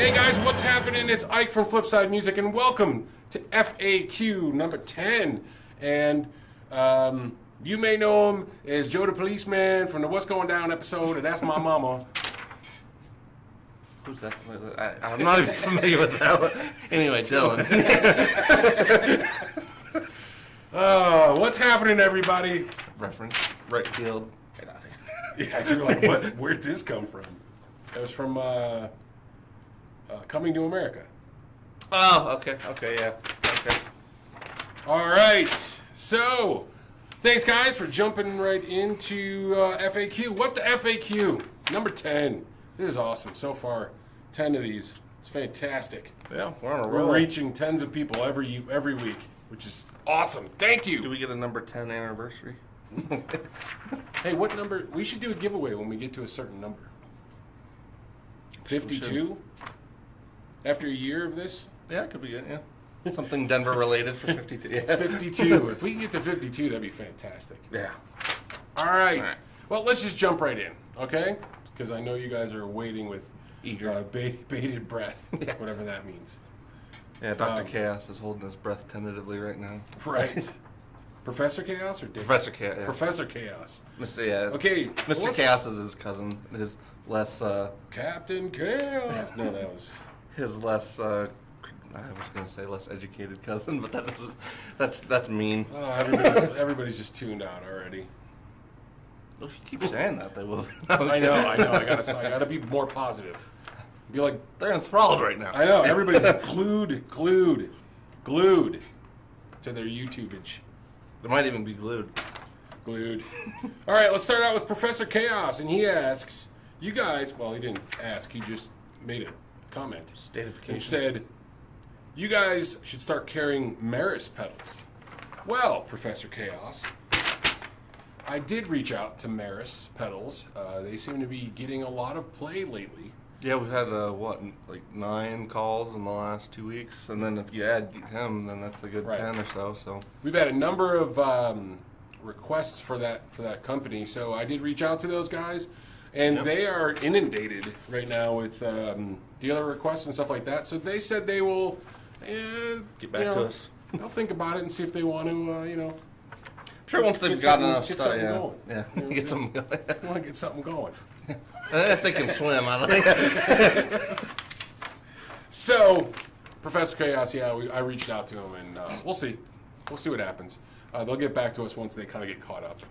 Hey guys, what's happening? It's Ike from Flipside Music, and welcome to F.A.Q number 10. And you may know him as Joe the Policeman from the What's Going Down episode, and that's my mama. Who's that? I'm not even familiar with that one. Anyway, Dylan. What's happening, everybody? Reference, right field. Get out of here. Yeah, you're like, what? Where'd this come from? It was from Coming to America. Oh, okay, yeah, okay. All right, so thanks, guys, for jumping right into FAQ. What the FAQ? Number 10. This is awesome so far. 10 of these. It's fantastic. Yeah, we're on a roll. We're reaching tens of people every week, which is awesome. Thank you. Do we get a number 10 anniversary? Hey, what number? We should do a giveaway when we get to a certain number. 52? After a year of this? Yeah, it could be good, yeah. Something Denver related for 52. Yeah. 52. If we can get to 52, that'd be fantastic. Yeah. All right. Well, let's just jump right in, okay? Because I know you guys are waiting with Eager. Bated breath, whatever that means. Yeah, Dr. Chaos is holding his breath tentatively right now. Right. Professor Chaos or Dave? Professor Chaos, yeah. Professor Chaos. Mr. Yeah. Okay. Mr. Chaos is his cousin. His less, Captain Chaos. No, that was... His less, I was going to say less educated cousin, but that doesn't, that's mean. Oh, everybody's just tuned out already. Well, if you keep saying that, they will. I know. I gotta be more positive. Be like, they're enthralled right now. I know. Everybody's glued to their YouTubeage. They might even be glued. Glued. All right, let's start out with Professor Chaos, and he asks, you guys, well, he didn't ask, he just made a comment. Statification. And said, you guys should start carrying Meris pedals. Well, Professor Chaos, I did reach out to Meris Pedals. They seem to be getting a lot of play lately. Yeah, we've had, 9 calls in the last 2 weeks, and then if you add him, then that's a good 10 or so. We've had a number of requests for that company, so I did reach out to those guys, and they are inundated right now with dealer requests and stuff like that. So they said they will get back to us. They'll think about it and see if they want to, Sure, once they've got enough get stuff, something going. Yeah, get something going. You want to get something going. If they can swim, I don't know. So, Professor Chaos, I reached out to him, and we'll see. We'll see what happens. They'll get back to us once they kind of get caught up.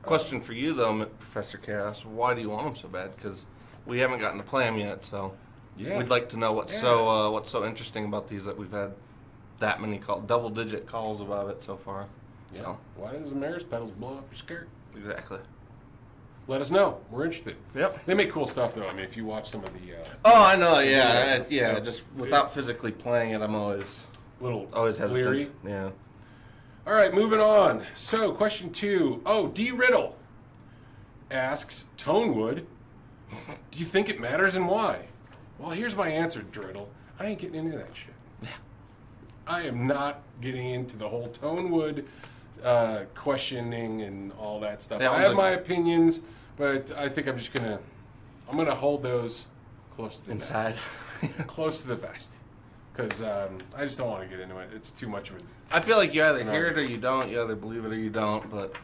Question for you, though, Professor Chaos. Why do you want them so bad? Because we haven't gotten to play them yet, so we'd like to know what's so interesting about these that we've had that many double-digit calls about it so far. Yeah. So. Why does the Meris pedals blow up your skirt? Exactly. Let us know. We're interested. Yep. They make cool stuff, though. I mean, if you watch some of the... oh, I know, yeah. Just without physically playing it, I'm always hesitant. Leery. Yeah. All right, moving on. So, question 2. Oh, D. Riddle asks, Tonewood, do you think it matters and why? Well, here's my answer, Driddle. I ain't getting into that shit. Yeah. I am not getting into the whole Tonewood questioning and all that stuff. Yeah, I have my opinions, but I think I'm gonna hold those close to the inside, vest. Close to the vest, because I just don't want to get into it. It's too much of it. I feel like you either hear it or you don't. You either believe it or you don't. But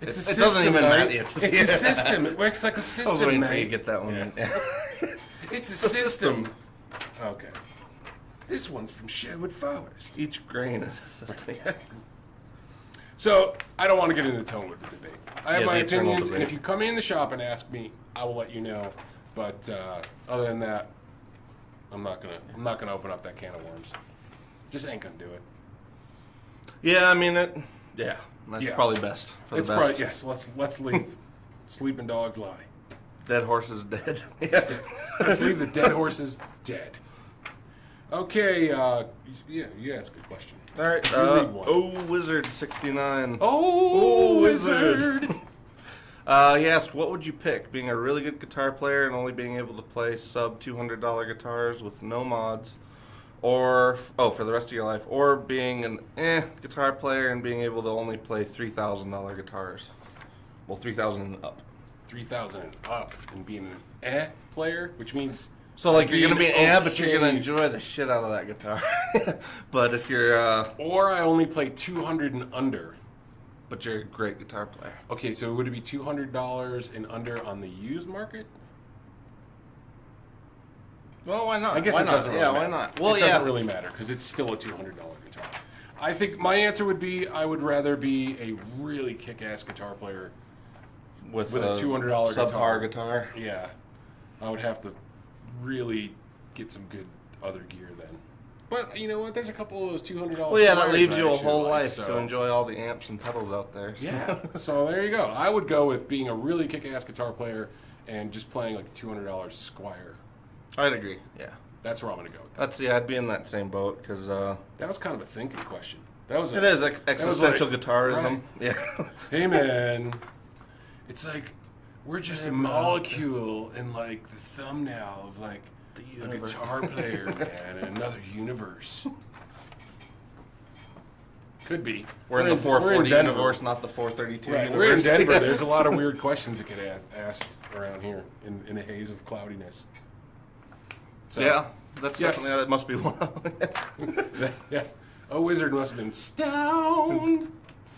it doesn't even matter. It's a system. It works like a system. I was waiting mate. for you to get that one. Yeah. It's a system. Okay. This one's from Sherwood Forest. Each grain is a system. So, I don't want to get into the Tonewood debate. I have my opinions, debate. and if you come in the shop and ask me, I will let you know. But other than that, I'm not gonna open up that can of worms. Just ain't gonna do it. Yeah, I mean it. Yeah, that's probably best for It's the best. probably yes. Let's leave. Sleeping dogs lie. Dead horses dead. Let's leave the dead horses dead. Okay. You ask a question. All right. Wizard 69. Oh, Wizard. He asked, what would you pick? Being a really good guitar player and only being able to play sub $200 guitars with no mods, or for the rest of your life, or being an guitar player and being able to only play $3,000 guitars. Well, 3,000 and up. 3,000 and up, and being an player, which means So like I'd you're gonna be an amp, but you're okay. gonna enjoy the shit out of that guitar. But if you're, Or I only play 200 and under. but you're a great guitar player. Okay, so would it be $200 and under on the used market? Well, why not? I guess why it not? doesn't really yeah, matter. why not? Well, it yeah. doesn't really matter because it's still a $200 guitar. I think my answer would be I would rather be a really kick-ass guitar player with a $200 subpar guitar. Yeah, I would have to really get some good other gear then. But you know what? There's a couple of those $200. Well, yeah, that guitars leaves I you a actually whole like, life so- to enjoy all the amps and pedals out there. So. Yeah, so there you go. I would go with being a really kick-ass guitar player and just playing like a $200 Squire. I'd agree. Yeah, That's where I'm going to go with that. that's I'd be in that same boat because That was kind of a thinking question. That was it is existential like- guitarism. right. Yeah. Hey man, it's like we're just a molecule in like the thumbnail of like a universe. guitar player, man, in another universe. Could be. We're in the we're 440 Denver. universe, not the 432 Right, universe. we're in Denver. There's a lot of weird questions that get asked around here in a haze of cloudiness. So, Yeah, that's Yes. definitely that must be one. yeah. A wizard must have been stoned.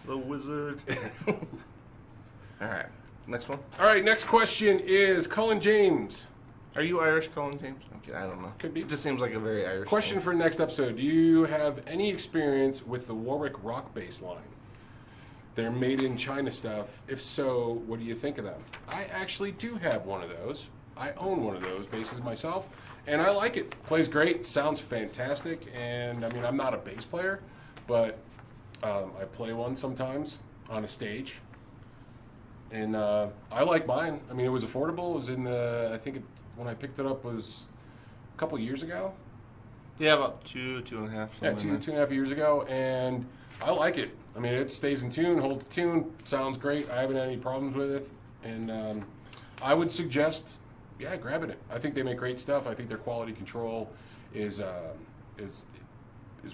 The wizard. All right, next one. All right, next question is Cullen James. Are you Irish, Colin James? Okay, I don't know. Could be. It just seems like a very Irish Question name. for next episode. Do you have any experience with the Warwick rock bass line? They're made in China stuff. If so, what do you think of them? I actually do have one of those. I own one of those basses myself, and I like it. Plays great, sounds fantastic, and I mean, I'm not a bass player, but I play one sometimes on a stage. And I like mine. I mean, it was affordable. It was in the, I think when I picked it up was a couple years ago. Yeah, about two and a half. Yeah, something like two and a half years ago, and I like it. I mean, it stays in tune, holds the tune, sounds great. I haven't had any problems with it, and I would suggest, yeah, grabbing it. I think they make great stuff. I think their quality control is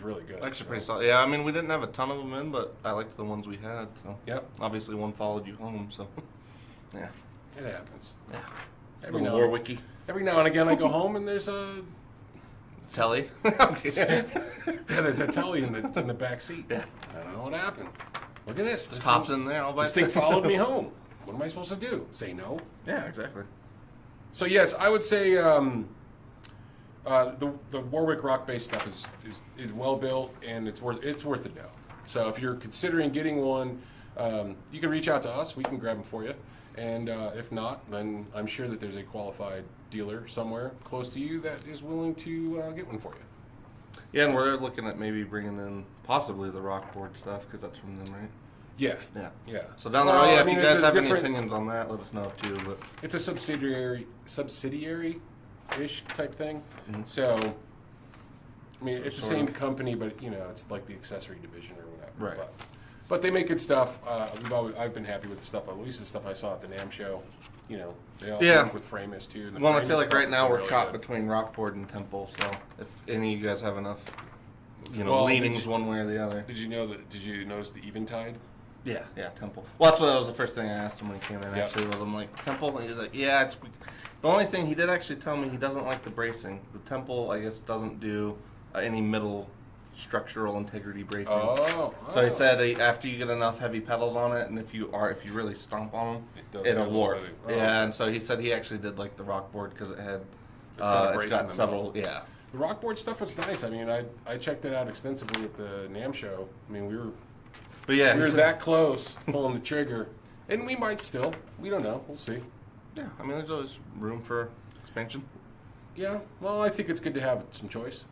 really good. Actually, So, pretty solid. Yeah, I mean, we didn't have a ton of them in, but I liked the ones we had. So Yep, obviously, one followed you home. So yeah, it happens. yeah. Every Little now, Warwicky. every now and again, I go home and there's a Telly. Okay. yeah, there's a telly in the back seat. Yeah. I don't know what happened. Look at this. This Pops thing, in there all by this thing itself. followed me home. What am I supposed to do? Say no? Yeah, exactly. So yes, I would say the Warwick rock bass stuff is well built and it's worth the dough. So if you're considering getting one, you can reach out to us. We can grab them for you. And if not, then I'm sure that there's a qualified dealer somewhere close to you that is willing to get one for you. Yeah, and we're looking at maybe bringing in possibly the Rockboard stuff because that's from them, right? Yeah. Yeah. Yeah. So down the road, Well, yeah, I if mean, you it's guys a have any different- opinions on that, let us know too. But It's a subsidiary-ish type thing. Mhm. So, I mean, it's the Sort same of. company, but you know, it's like the accessory division or whatever. Right. But they make good stuff. I've been happy with the stuff. At least the stuff I saw at the NAMM show. You know, they all Yeah. work with Framus too. and the well, I Framus feel like stuff right has now been we're really caught good. between Rockboard and Temple. So if any of you guys have enough, Well, leanings one way or the other. Did you notice the Eventide? Yeah, Temple. Well, that was the first thing I asked him when he came in. Yep. Actually, was I'm like Temple, and he's like, yeah, it's. The only thing he did actually tell me he doesn't like the bracing. The Temple, I guess, doesn't do any middle structural integrity bracing. Oh. So he said after you get enough heavy pedals on it, and if you really stomp on them, It does it'll have a warp. little bit of- Yeah, and so he said he actually did like the Rockboard because it had. It's got a brace in got the several. middle. Yeah. The Rockboard stuff was nice. I mean, I checked it out extensively at the NAMM show. I mean, we were But he said- that close to pulling the trigger, and we might still. We don't know. We'll see. Yeah, I mean, there's always room for expansion. Yeah. Well, I think it's good to have some choice.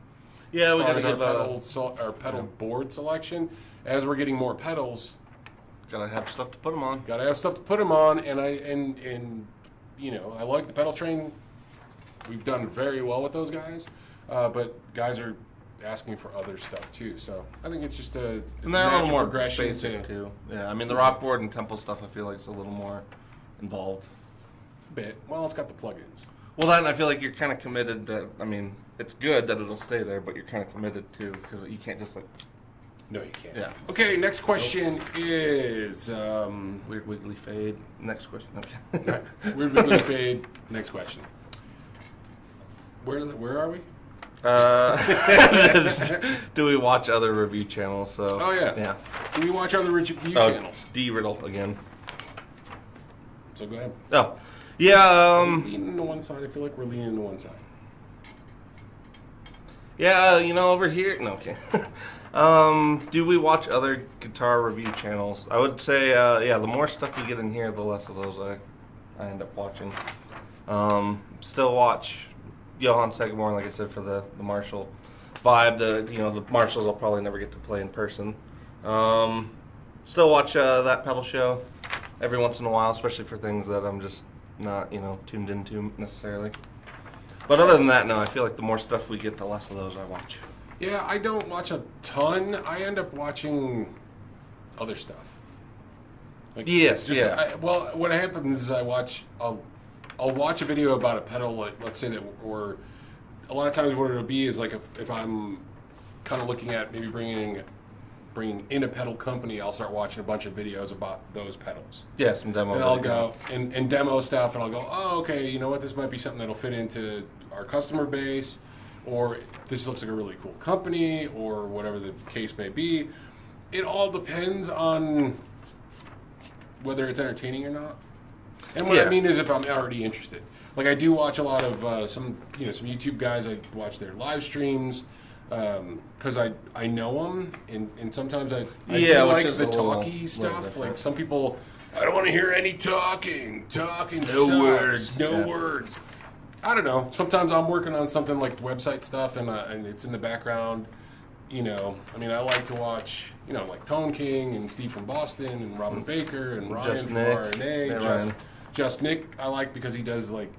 Yeah, we As far gotta as give our pedal board selection. As we're getting more pedals, gotta have stuff to put them on. gotta have stuff to put them on. And you know, I like the pedal train. We've done very well with those guys, but guys are asking for other stuff too. So I think it's just And they're a little natural more progression basic to too. Yeah, I mean the Rockboard and Temple stuff I feel like is a little more involved. bit. Well, it's got the plugins. Well, then I feel like you're kind of committed that. I mean, it's good that it'll stay there, but you're kind of committed too because you can't just like No, you can't. Yeah. Okay, next question is weird wiggly fade. Next question. Okay. weird wiggly fade. Next question. Where are we? Do we watch other review channels? So. Oh yeah. Yeah. Do we watch other review channels? D-Riddle again. So go ahead. Oh, yeah. Leaning to one side. I feel like we're leaning to one side. Yeah, over here. No, okay. Do we watch other guitar review channels? I would say, the more stuff we get in here, the less of those I end up watching. Still watch Johann Sagamore, like I said, for the Marshall vibe. The Marshalls I'll probably never get to play in person. Still watch that pedal show every once in a while, especially for things that I'm just not, tuned into necessarily. But other than that, no, I feel like the more stuff we get, the less of those I watch. Yeah, I don't watch a ton. I end up watching other stuff. Yes, yeah. What happens is I'll watch a video about a pedal, like, let's say that, or a lot of times what it'll be is like if I'm kind of looking at maybe bringing in a pedal company, I'll start watching a bunch of videos about those pedals. Yeah, some demo. And I'll go and demo stuff, and I'll go, oh, okay, you know what, this might be something that'll fit into our customer base, or this looks like a really cool company, or whatever the case may be. It all depends on whether it's entertaining or not. And what I mean is if I'm already interested. Like I do watch a lot of some YouTube guys. I watch their live streams because I know them, and sometimes I do like the talky stuff. Like some people, I don't want to hear any talking. Talking no sucks. words. No words. I don't know. Sometimes I'm working on something like website stuff, and it's in the background. I mean, I like to watch, like Tone King and Steve from Boston and Robin Baker and Ryan from RNA. Just Nick, I like because he does like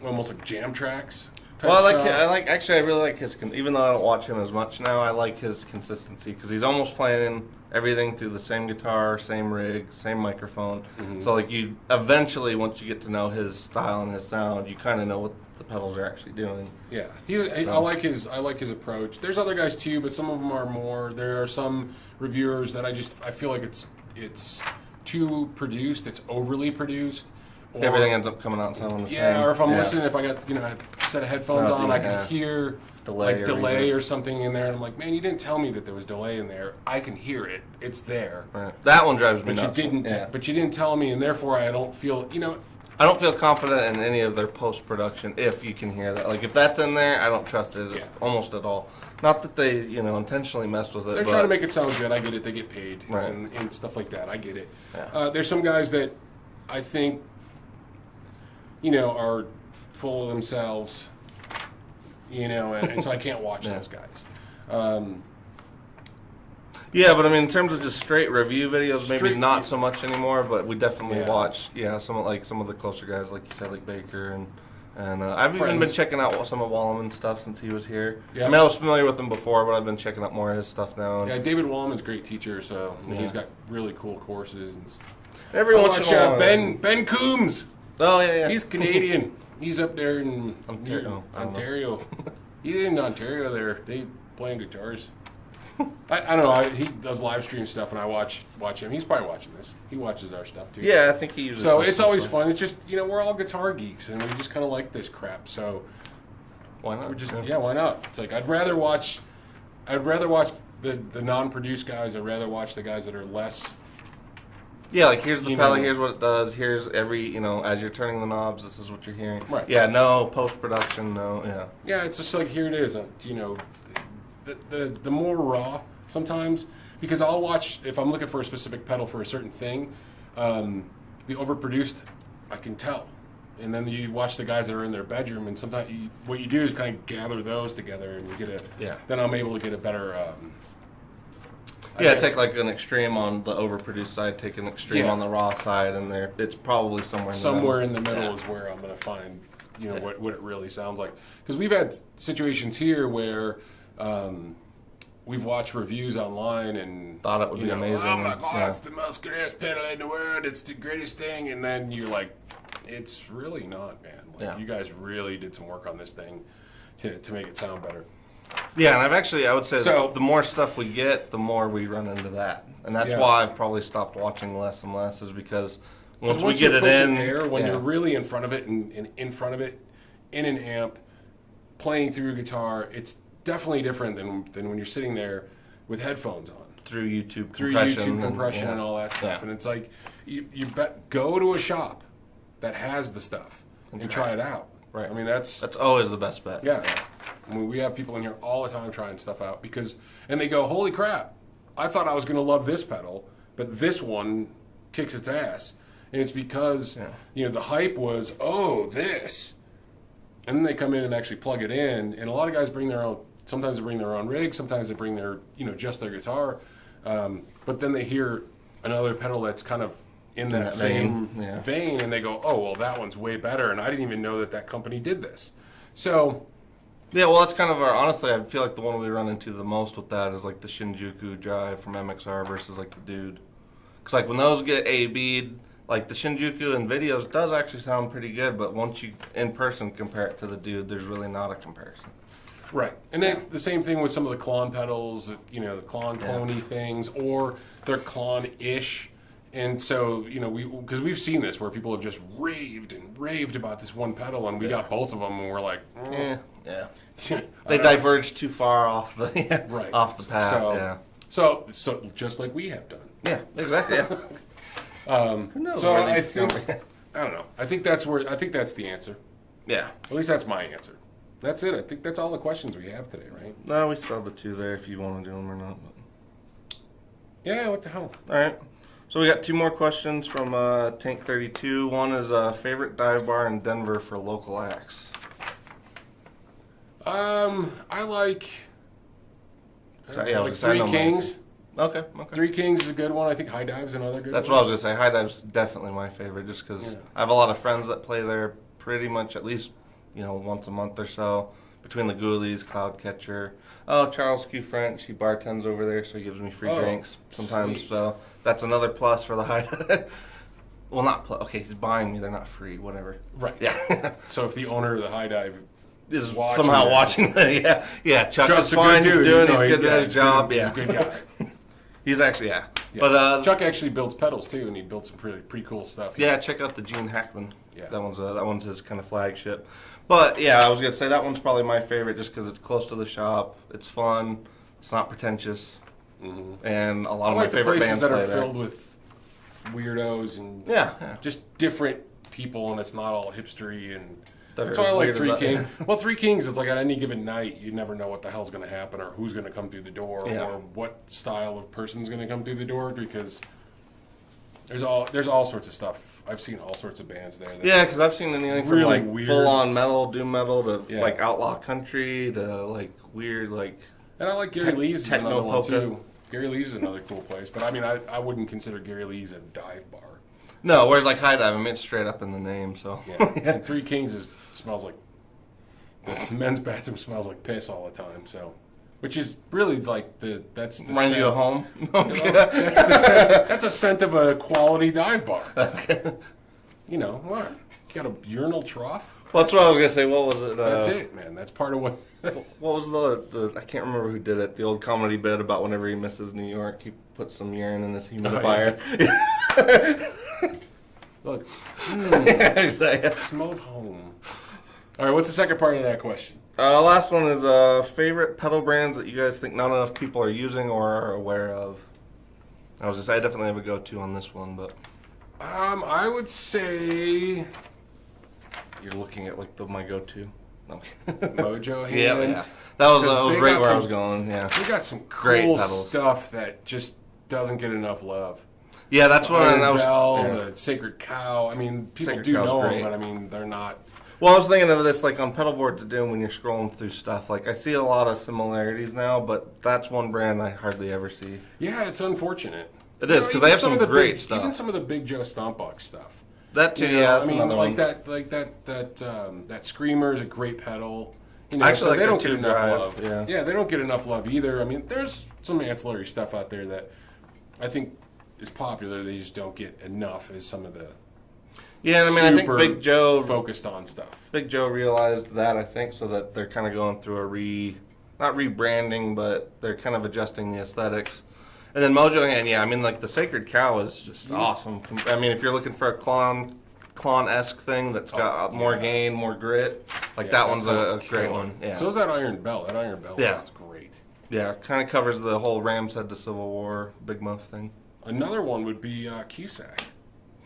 almost like jam tracks. Well, I really like his, even though I don't watch him as much now, I like his consistency because he's almost playing everything through the same guitar, same rig, same microphone. Mm-hmm. So like you eventually, once you get to know his style and his sound, you kind of know what the pedals are actually doing. Yeah, I like his approach. There's other guys too, but some of them are more. There are some reviewers that I feel like it's too produced. It's overly produced. Everything ends up coming out sounding the same. Yeah, or if I'm listening, if I got a set of headphones on, I can hear delay or something in there, and I'm like, man, you didn't tell me that there was delay in there. I can hear it. It's there. Right. That one drives me nuts. But you didn't tell me, and therefore I don't feel, I don't feel confident in any of their post-production if you can hear that. Like, if that's in there, I don't trust it almost at all. Not that they, intentionally messed with it. They're trying to make it sound good. I get it. They get paid and stuff like that. I get it. Yeah. There's some guys that I think, are full of themselves, and so I can't watch those guys. Yeah, but I mean, in terms of just straight review videos, maybe not so much anymore. But we definitely watch, some of the closer guys, like you said, like Baker and I've even been checking out some of Walleman's stuff since he was here. Yeah. I mean, I was familiar with him before, but I've been checking out more of his stuff now. Yeah, David Walleman's a great teacher, so he's got really cool courses. And every once in a while, Ben Coombs. Oh yeah. He's Canadian. He's up there in Ontario. He's in Ontario. There, they playing guitars. I don't know. He does live stream stuff, and I watch him. He's probably watching this. He watches our stuff too. Yeah, I think he usually. So it's always fun. It's just we're all guitar geeks, and we just kind of like this crap. So why not? Why not? It's like I'd rather watch the non-produced guys. I'd rather watch the guys that are less. Yeah, like here's the pedal, here's what it does, here's every, as you're turning the knobs, this is what you're hearing. Right. Yeah, no post-production, no, yeah. Yeah, it's just like, here it is, the more raw sometimes, because I'll watch, if I'm looking for a specific pedal for a certain thing, the overproduced, I can tell. And then you watch the guys that are in their bedroom, and sometimes what you do is kind of gather those together, and you get then I'm able to get a better... take like an extreme on the overproduced side, take an extreme on the raw side, and it's probably somewhere in the middle is where I'm going to find what it really sounds like. Because we've had situations here where we've watched reviews online and thought it would be amazing. Oh my God, it's the most greatest pedal in the world. It's the greatest thing, and then you're like, it's really not, man. Like you guys really did some work on this thing to make it sound better. Yeah, and I would say the more stuff we get, the more we run into that. And that's why I've probably stopped watching less and less, is because once we get it in... when you're really in front of it and in front of it, in an amp, playing through a guitar, it's definitely different than when you're sitting there with headphones on. Through YouTube compression and all that stuff. And it's like, go to a shop that has the stuff and try it out. Right. I mean, that's always the best bet. Yeah. I mean, we have people in here all the time trying stuff out and they go, holy crap, I thought I was going to love this pedal, but this one kicks its ass. And it's because, the hype was, this. And then they come in and actually plug it in. And a lot of guys bring their own, sometimes they bring their own rig, sometimes they bring their, just their guitar. But then they hear another pedal that's kind of in that same vein, and they go, oh, well, that one's way better. And I didn't even know that company did this. So... yeah, well, that's kind of honestly, I feel like the one we run into the most with that is like the Shinjuku drive from MXR versus like the Dude. Because like when those get A-B'd, like the Shinjuku in videos does actually sound pretty good, but once you in person compare it to the Dude, there's really not a comparison. Right. And then the same thing with some of the Klon pedals, the clone-cloney things, or they're Klon-ish. And so, because we've seen this where people have just raved about this one pedal, and we got both of them, and we're like, They diverged too far off the off the path. So just like we have done. Yeah, exactly. Who knows? So I think I don't know. I think that's the answer. Yeah. At least that's my answer. That's it. I think that's all the questions we have today, right? No, we still have the two there if you want to do them or not. But... yeah, what the hell? All right. So we got two more questions from Tank 32. One is favorite dive bar in Denver for local acts. I like Three Kings. Okay. Three Kings is a good one. I think High Dive's another good one. That's what I was going to say. High Dive's definitely my favorite just because I have a lot of friends that play there pretty much at least, once a month or so. Between the Ghoulies, Cloudcatcher. Oh, Charles Q. French, he bartends over there, so he gives me free drinks sometimes. Sweet. So that's another plus for the High Dive. Well, not plus. Okay, he's buying me. They're not free. Whatever. Right. Yeah. So if the owner of the High Dive is somehow watching that, Chuck Chuck's is fine. He's good at his job. He's a good guy. He's actually, yeah. But Chuck actually builds pedals too, and he built some pretty cool stuff. Yeah, check out the Gene Hackman. Yeah, that one's his kind of flagship. But yeah, I was gonna say that one's probably my favorite just because it's close to the shop. It's fun. It's not pretentious, and a lot of my favorite bands that are play filled with weirdos and just different people, and it's not all hipstery and. That's why I like Three Kings. Well, Three Kings is like at any given night, you never know what the hell's going to happen or who's going to come through the door or what style of person's going to come through the door because there's all sorts of stuff. I've seen all sorts of bands there. Yeah, because I've seen anything from really like full-on metal, doom metal to like outlaw country to like weird like. And I like Gary Lee's is another one too. Gary Lee's is another cool place, but I mean I wouldn't consider Gary Lee's a dive bar. No, whereas like High Dive, I mean it's straight up in the name. So and Three Kings smells like the men's bathroom smells like piss all the time. So, which is really like that's the reminds scent. you of home. That's a scent of a quality dive bar. What? You got a urinal trough. Well, that's what I was gonna say. What was it? That's it, man. That's part of what. What was the? I can't remember who did it. The old comedy bit about whenever he misses New York, he puts some urine in his humidifier. Look, exactly. smell of home. All right, what's the second part of that question? Last one is favorite pedal brands that you guys think not enough people are using or are aware of. I definitely have a go-to on this one, but I would say you're looking at like my go-to. Okay. Mojo hands. Yeah. That was right where I was going. Yeah, they got some cool stuff that just doesn't get enough love. Yeah, that's what I was. The Sacred Cow. I mean, people do know them, but I mean, they're not. Well, I was thinking of this like on pedal boards to do when you're scrolling through stuff. Like I see a lot of similarities now, but that's one brand I hardly ever see. Yeah, it's unfortunate. It is because they have some great stuff. Even some of the Big Joe Stompbox stuff. That too, yeah. I mean, like that Screamer is a great pedal. Actually, so like they don't get enough love. love. Yeah, they don't get enough love either. I mean, there's some ancillary stuff out there that I think is popular. They just don't get enough as some of the. Yeah, I mean, I think Big Joe focused on stuff. Big Joe realized that, I think, so that they're kind of going through not rebranding, but they're kind of adjusting the aesthetics. And then Mojo Hand, I mean, like the Sacred Cow is just awesome. I mean, if you're looking for a Klon-esque thing that's got more gain, more grit. Like that one's a great one. Yeah. So is that Iron Bell. That Iron Bell sounds great. Yeah, kind of covers the whole Ram's Head to Civil War, Big Muff thing. Another one would be Cusack.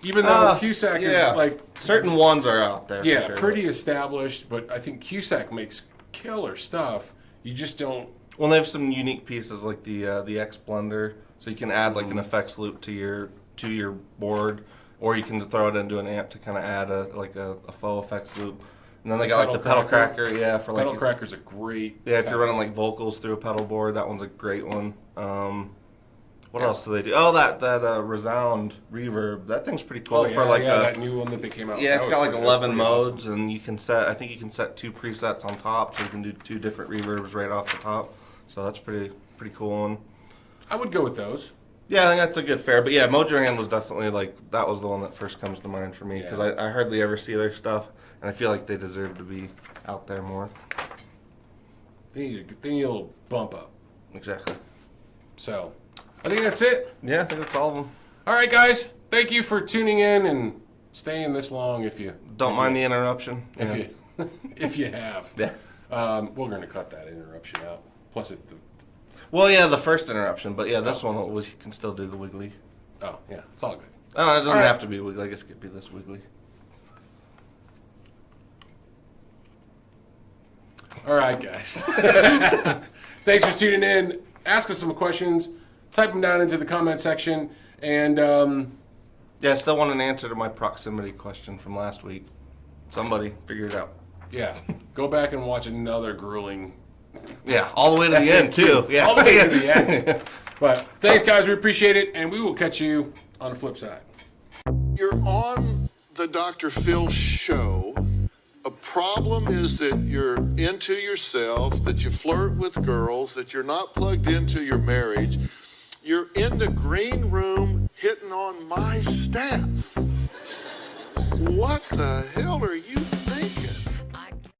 Even though Cusack is like... Certain ones are out there. Yeah, for sure, pretty established, but I think Cusack makes killer stuff. You just don't... Well, they have some unique pieces like the X Blender, so you can add like an effects loop to your board, or you can throw it into an amp to kind of add a faux effects loop. And then they got like the pedal cracker, for like pedal cracker's a great. Yeah, if you're running like vocals through a pedal board, that one's a great one. What else do they do? Oh, that resound reverb. That thing's pretty cool for like that new one that they came out. Yeah, it's got like 11 modes, awesome. And you can set. I think you can set 2 presets on top, so you can do 2 different reverbs right off the top. So that's pretty cool one. I would go with those. Yeah, I think that's a good fare. But yeah, Mojang was definitely like that was the one that first comes to mind for me because I hardly ever see their stuff, and I feel like they deserve to be out there more. They need a little bump up. Exactly. So, I think that's it. Yeah, I think that's all of them. All right, guys. Thank you for tuning in and staying this long. If you don't mind the interruption, if you have, we're going to cut that interruption out. Plus, well, yeah, the first interruption, but yeah, this one you can still do the wiggly. Oh, yeah, it's all good. Oh, it doesn't have to be wiggly. I guess it could be this wiggly. All right, guys. Thanks for tuning in. Ask us some questions. Type them down into the comment section. And, I still want an answer to my proximity question from last week. Somebody figure it out. Yeah. Go back and watch another grueling... Yeah, all the way to the end, too. Yeah. All the way to the end. But thanks, guys. We appreciate it. And we will catch you on the flip side. You're on the Dr. Phil show. A problem is that you're into yourself, that you flirt with girls, that you're not plugged into your marriage. You're in the green room hitting on my staff. What the hell are you